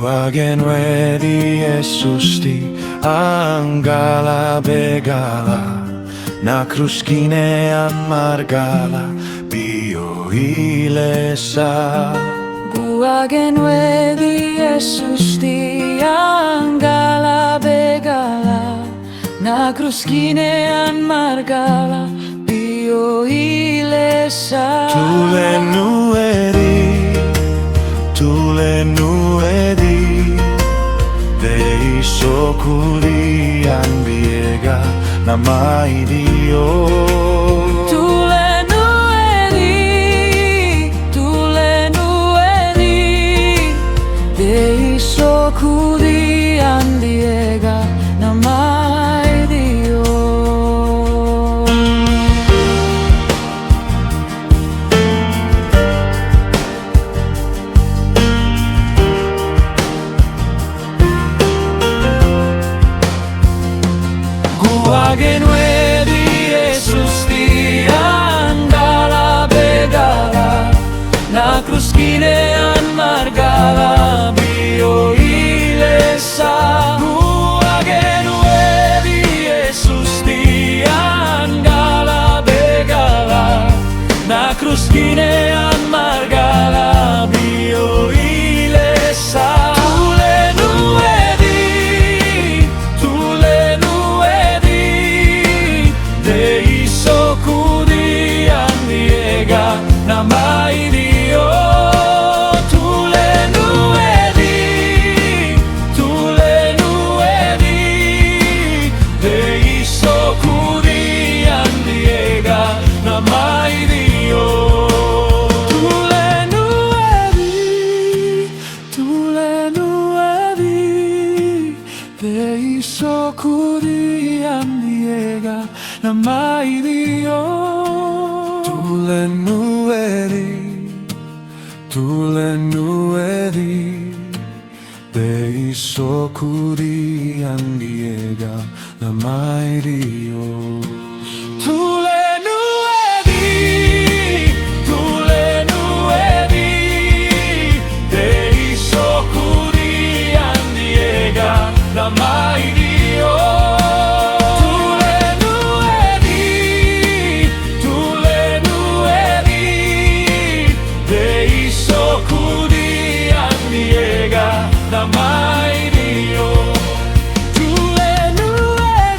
Guagen wedi Jesusti Angala begala Na kruskinean margala Bio ilesa Guagen wedi Jesusti Angala begala Na kruskinean margala Bio ilesa Tulenu edi Dei sokurian biega Namai Dio Tulenu edi Dei sokurian biega Namai Dio Guagen wedi Jesusti Angala begala Na kruskinean margala Bio ilesa Guagen wedi Jesusti Angala begala Na kruskinean margala Bio ilesa Namai Dio tulenu edi Dei sokurian diega Namai Dio tulenu edi Dei sokurian diega Namai Dio Tulenu edi Dei sokurian diega Namai Dio Tulenu edi Dei sokurian diega Namai Dio Namai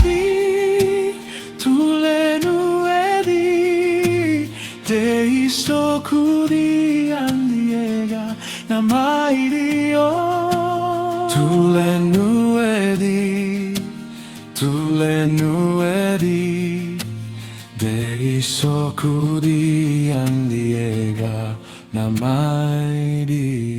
Dio tulenu edi Dei sokurian diega Namai Dio tulenu edi Dei sokurian diega Namai Dio